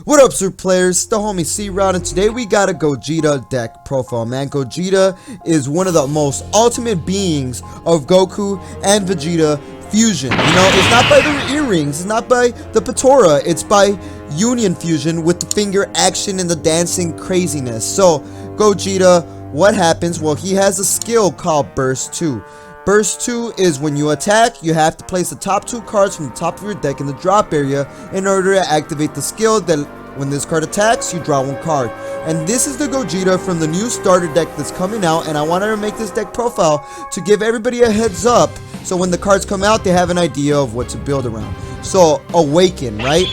What up, super players? It's the homie C-Rod, and today we got a Gogeta Deck Profile, man. Gogeta is one of the most ultimate beings of Goku and Vegeta fusion. You know, it's not by the earrings, it's not by the Patora, it's by union fusion with the finger action and the dancing craziness. So, Gogeta, what happens? Well, he has a skill called Burst 2. Burst 2 is when you attack, you have to place the top 2 cards from the top of your deck in the drop area in order to activate the skill that when this card attacks, you draw 1 card. And this is the Gogeta from the new starter deck that's coming out, and I wanted to make this deck profile to give everybody a heads up so when the cards come out, they have an idea of what to build around. So, Awaken, right?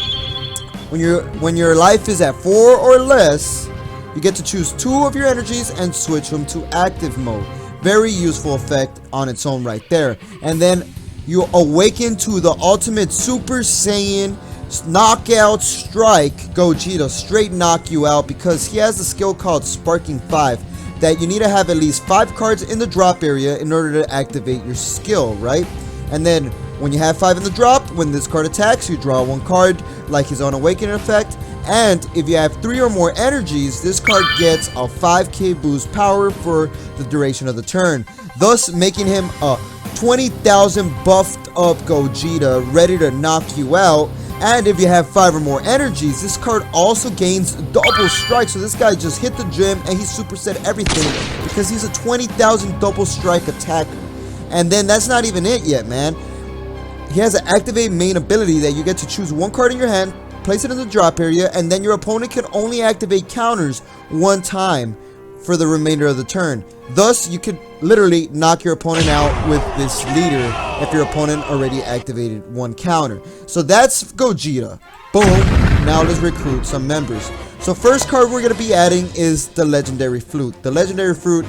When your life is at 4 or less, you get to choose 2 of your energies and switch them to active mode. Very useful effect on its own right there. And then you awaken to the ultimate Super Saiyan knockout strike Gogeta. Straight knock you out because he has a skill called Sparking 5 that you need to have at least 5 cards in the drop area in order to activate your skill, right? And then when you have 5 in the drop, when this card attacks, you draw 1 card like his own awakening effect. And if you have 3 or more energies, this card gets a 5k boost power for the duration of the turn, thus making him a 20,000 buffed up Gogeta ready to knock you out. And if you have 5 or more energies, this card also gains double strike. So this guy just hit the gym and he superset everything because he's a 20,000 double strike attacker. And then that's not even it yet, man. He has an activate main ability that you get to choose 1 card in your hand, place it in the drop area, and then your opponent can only activate counters 1 time for the remainder of the turn. Thus, you could literally knock your opponent out with this leader if your opponent already activated 1 counter. So that's Gogeta. Boom. Now let's recruit some members. So first card we're going to be adding is the Legendary Flute. The Legendary Flute,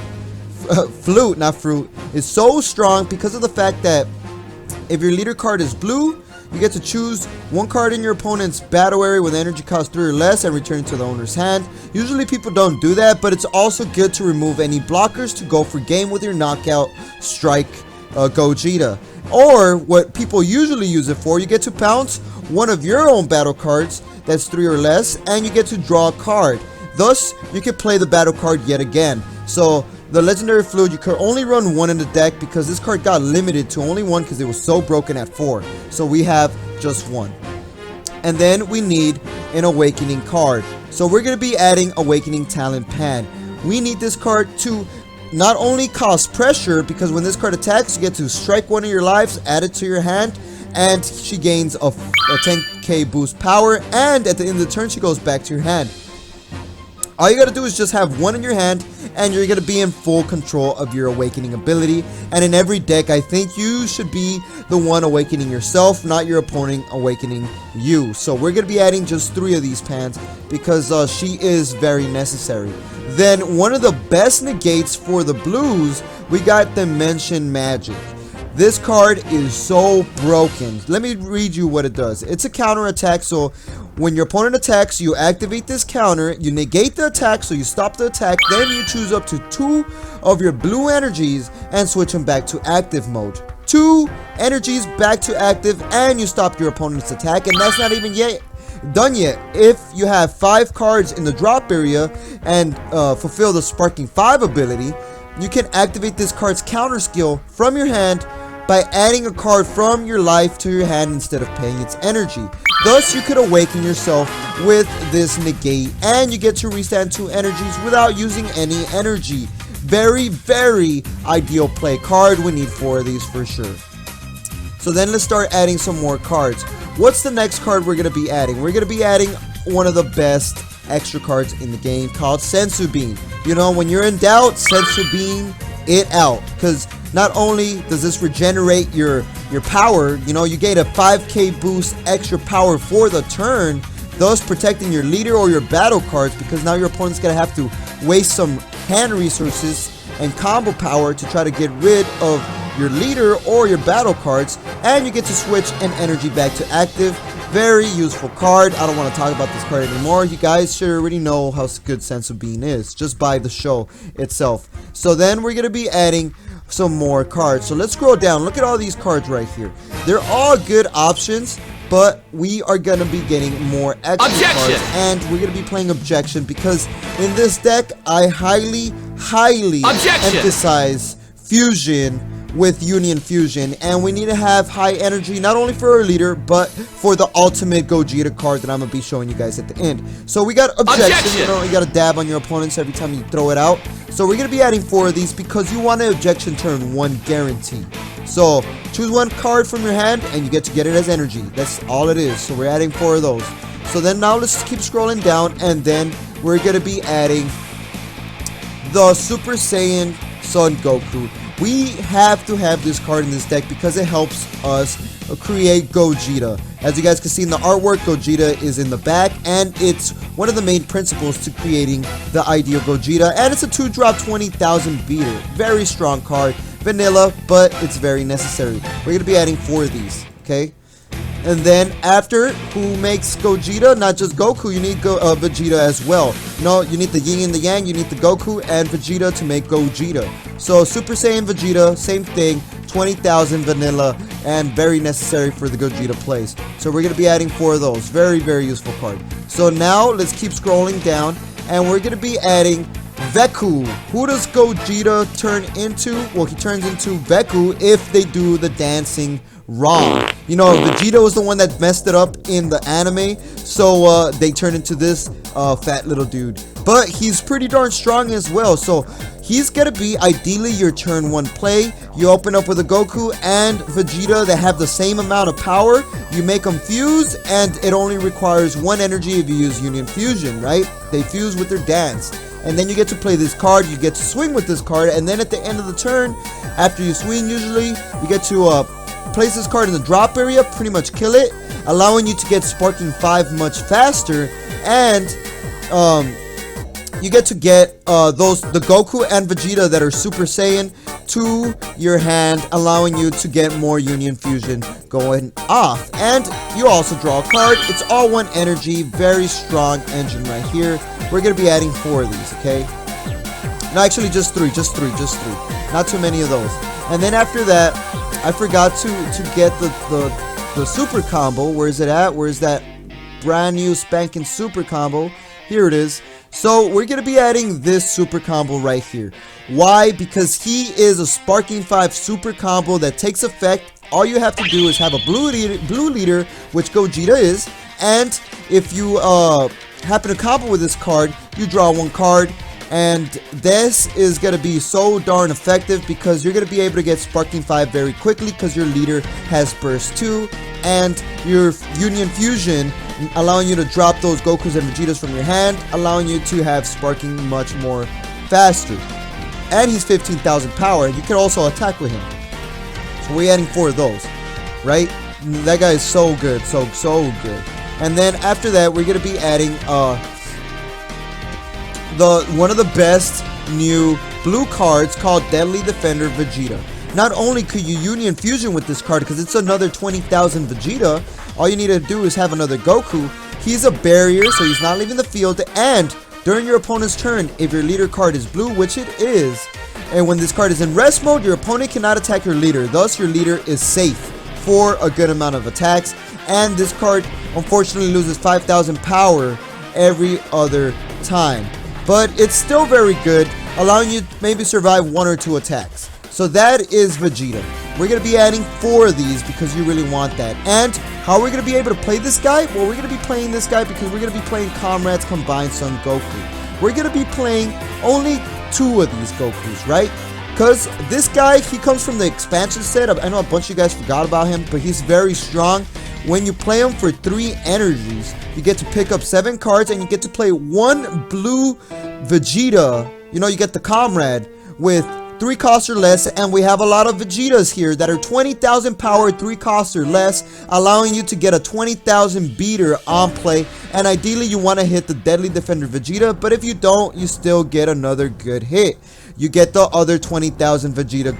is so strong because of the fact that if your leader card is blue, you get to choose 1 card in your opponent's battle area with energy cost 3 or less and return it to the owner's hand. Usually people don't do that, but it's also good to remove any blockers to go for game with your knockout strike Gogeta. Or what people usually use it for, you get to bounce 1 of your own battle cards that's 3 or less, and you get to draw a card. Thus, you can play the battle card yet again. So the Legendary Flute, you could only run 1 in the deck because this card got limited to only 1 because it was so broken at 4. So we have just 1. And then we need an Awakening card. So we're going to be adding Awakening Talent Pan. We need this card to not only cause pressure because when this card attacks, you get to strike 1 of your lives, add it to your hand, and she gains a 10k boost power, and at the end of the turn, she goes back to your hand. All you gotta do is just have 1 in your hand and you're gonna be in full control of your awakening ability. And in every deck, I think you should be the one awakening yourself, not your opponent awakening you. So we're gonna be adding just 3 of these pans because she is very necessary. Then one of the best negates for the blues, we got Dimension Magic. This card is so broken. Let me read you what it does. It's a counter attack, so when your opponent attacks, you activate this counter, you negate the attack, so you stop the attack, then you choose up to 2 of your blue energies and switch them back to active mode. 2 energies back to active, and you stop your opponent's attack, and that's not even done yet. If you have 5 cards in the drop area and fulfill the Sparking 5 ability, you can activate this card's counter skill from your hand by adding a card from your life to your hand instead of paying its energy. Thus, you could awaken yourself with this negate, and you get to restand 2 energies without using any energy. Very, very ideal play card. We need 4 of these for sure. So then let's start adding some more cards. What's the next card we're going to be adding? We're going to be adding one of the best extra cards in the game called Sensu Bean. You know, when you're in doubt, Sensu Bean it out, because not only does this regenerate your power, you know, you get a 5k boost extra power for the turn, thus protecting your leader or your battle cards, because now your opponent's gonna have to waste some hand resources and combo power to try to get rid of your leader or your battle cards, and you get to switch an energy back to active. Very useful card. I don't want to talk about this card anymore. You guys should already know how good Sensu Bean is just by the show itself. So then we're going to be adding some more cards. So let's scroll down. Look at all these cards right here. They're all good options, but we are gonna be getting more extra cards, and we're gonna be playing Objection because in this deck I highly emphasize fusion with Union Fusion, and we need to have high energy not only for our leader but for the ultimate Gogeta card that I'm gonna be showing you guys at the end. So we got Objection. You know, you gotta dab on your opponents every time you throw it out. So we're gonna be adding 4 of these because you want an Objection turn 1 guarantee. So choose 1 card from your hand and you get to get it as energy. That's all it is. So we're adding 4 of those. So then now let's keep scrolling down, and then we're gonna be adding the Super Saiyan Son Goku. We have to have this card in this deck because it helps us create Gogeta. As you guys can see in the artwork, Gogeta is in the back, and it's one of the main principles to creating the ideal Gogeta. And it's a 2-drop 20,000 beater. Very strong card. Vanilla, but it's very necessary. We're going to be adding 4 of these, okay? And then after, who makes Gogeta? Not just Goku, you need Vegeta as well. No, you need the yin and the yang, you need the Goku and Vegeta to make Gogeta. So Super Saiyan Vegeta, same thing, 20,000 vanilla, and very necessary for the Gogeta plays. So we're going to be adding 4 of those. Very, very useful card. So now let's keep scrolling down, and we're going to be adding Veku. Who does Gogeta turn into? Well, he turns into Veku if they do the dancing wrong. You know, Vegeta was the one that messed it up in the anime, so they turned into this fat little dude. But he's pretty darn strong as well, so he's gonna be ideally your turn 1 play. You open up with a Goku and Vegeta that have the same amount of power. You make them fuse, and it only requires 1 energy if you use Union Fusion, right? They fuse with their dance. And then you get to play this card, you get to swing with this card, and then at the end of the turn, after you swing usually, you get to place this card in the drop area, pretty much kill it, allowing you to get Sparking 5 much faster, and you get to get the Goku and Vegeta that are Super Saiyan to your hand, allowing you to get more Union Fusion going off. And you also draw a card. It's all 1 energy, very strong engine right here. We're going to be adding 4 of these, okay? No, actually just 3. Not too many of those. And then after that, I forgot to get the super combo. Where is it at? Where is that brand new spanking super combo? Here it is. So we're going to be adding this super combo right here. Why? Because he is a Sparking 5 super combo that takes effect. All you have to do is have a blue leader, which Gogeta is, and if you happen to combo with this card, you draw 1 card. And this is going to be so darn effective because you're going to be able to get Sparking 5 very quickly because your leader has Burst 2, and your Union Fusion allowing you to drop those Gokus and Vegetas from your hand, allowing you to have Sparking much more faster. And he's 15,000 power, and you can also attack with him. So we're adding 4 of those, right? That guy is so good, so good. And then after that, we're going to be adding one of the best new blue cards called Deadly Defender Vegeta. Not only could you Union Fusion with this card because it's another 20,000 Vegeta, all you need to do is have another Goku. He's a barrier, so he's not leaving the field, and during your opponent's turn, if your leader card is blue, which it is, and when this card is in rest mode, your opponent cannot attack your leader. Thus, your leader is safe for a good amount of attacks, and this card unfortunately loses 5,000 power every other time. But it's still very good, allowing you to maybe survive 1 or 2 attacks. So that is Vegeta. We're going to be adding 4 of these because you really want that. And how are we going to be able to play this guy? Well, we're going to be playing this guy because we're going to be playing Comrades Combined Son Goku. We're going to be playing only 2 of these Gokus, right? Because this guy, he comes from the expansion set. I know a bunch of you guys forgot about him, but he's very strong. When you play him for 3 energies, you get to pick up 7 cards and you get to play 1 blue Vegeta. You know, you get the Comrade with 3 costs or less, and we have a lot of Vegetas here that are 20,000 power, 3 costs or less, allowing you to get a 20,000 beater on play. And ideally, you want to hit the Deadly Defender Vegeta, but if you don't, you still get another good hit. You get the other 20,000 Vegeta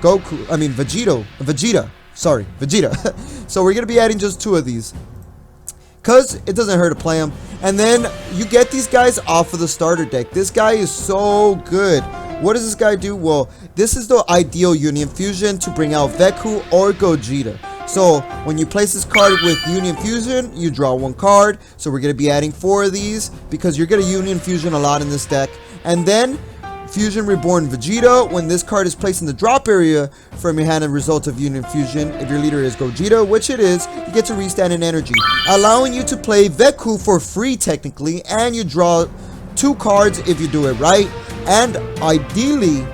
Vegeta. Sorry, Vegeta. So we're going to be adding just 2 of these, because it doesn't hurt to play them. And then you get these guys off of the starter deck. This guy is so good. What does this guy do? Well, this is the ideal Union Fusion to bring out Veku or Gogeta. So when you place this card with Union Fusion, you draw 1 card. So we're going to be adding 4 of these because you're going to Union Fusion a lot in this deck. And then Fusion Reborn Vegeta. When this card is placed in the drop area from your hand as a result of Union Fusion, if your leader is Gogeta, which it is, you get to restand in energy, allowing you to play Goku for free technically, and you draw 2 cards if you do it right. And ideally,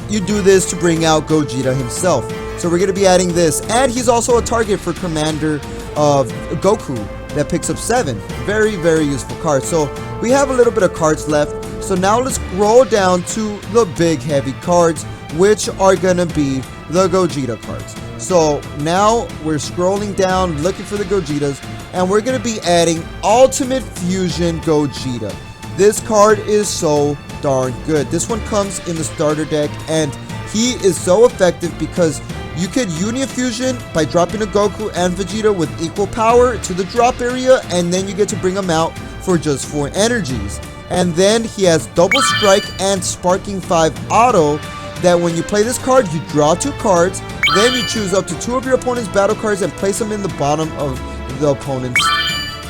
you do this to bring out Gogeta himself. So we're going to be adding this, and he's also a target for Commander of Goku that picks up 7. Very, very useful card. So we have a little bit of cards left. So now let's scroll down to the big heavy cards, which are gonna be the Gogeta cards. So now we're scrolling down looking for the Gogetas, and we're gonna be adding Ultimate Fusion Gogeta. This card is so darn good. This one comes in the starter deck, and he is so effective because you could Union Fusion by dropping a Goku and Vegeta with equal power to the drop area, and then you get to bring them out for just 4 energies. And then he has Double Strike and Sparking 5 Auto, that when you play this card, you draw 2 cards, then you choose up to 2 of your opponent's battle cards and place them in the bottom of the opponent's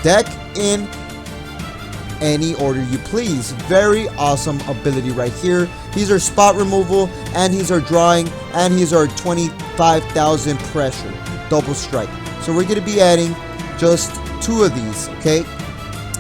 deck in any order you please. Very awesome ability right here. He's our spot removal, and he's our drawing, and he's our 25,000 pressure. Double Strike. So we're going to be adding just 2 of these, okay?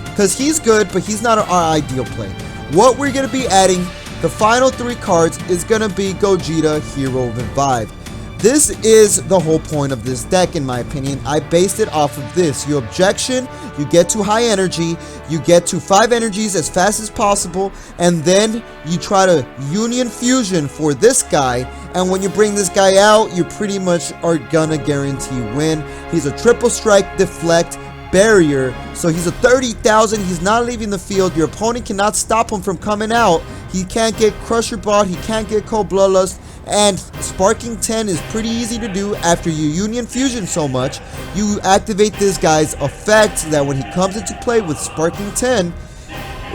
Because he's good, but he's not our ideal play. What we're going to be adding, the final 3 cards, is going to be Gogeta Hero Revive. This is the whole point of this deck, in my opinion. I based it off of this. You objection, you get to high energy, you get to 5 energies as fast as possible, and then you try to Union Fusion for this guy, and when you bring this guy out, you pretty much are gonna guarantee win. He's a triple strike, deflect, barrier, so he's a 30,000. He's not leaving the field. Your opponent cannot stop him from coming out. He can't get Crusher Bot, he can't get Cold Bloodlust, and Sparking 10 is pretty easy to do. After you Union Fusion so much, you activate this guy's effect that when he comes into play with Sparking 10,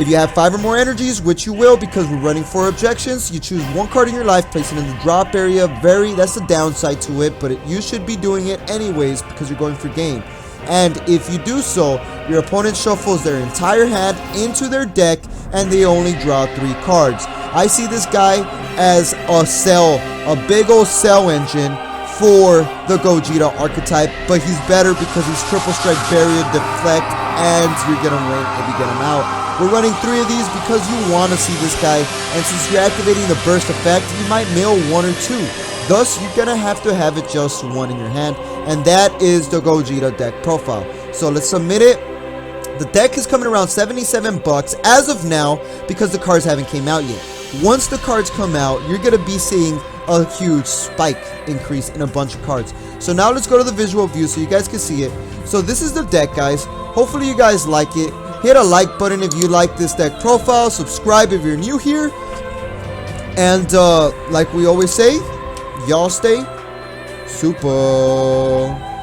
if you have 5 or more energies, which you will because we're running 4 objections, you choose 1 card in your life, place it in the drop area. That's the downside to it, but you should be doing it anyways because you're going for game. And if you do so, your opponent shuffles their entire hand into their deck, and they only draw 3 cards. I see this guy as a big old cell engine for the Gogeta archetype, but he's better because he's triple strike, barrier, deflect, and you're gonna win if you get him out. We're running 3 of these because you want to see this guy, and since you're activating the burst effect, you might mill 1 or 2. Thus, you're gonna have to have it just 1 in your hand, and that is the Gogeta Deck Profile. So let's submit it. The deck is coming around 77 bucks as of now because the cards haven't came out yet. Once the cards come out, you're gonna be seeing a huge spike increase in a bunch of cards. So now let's go to the visual view so you guys can see it. So this is the deck, guys. Hopefully you guys like it. Hit a like button if you like this deck profile. Subscribe if you're new here. And like we always say, y'all stay super.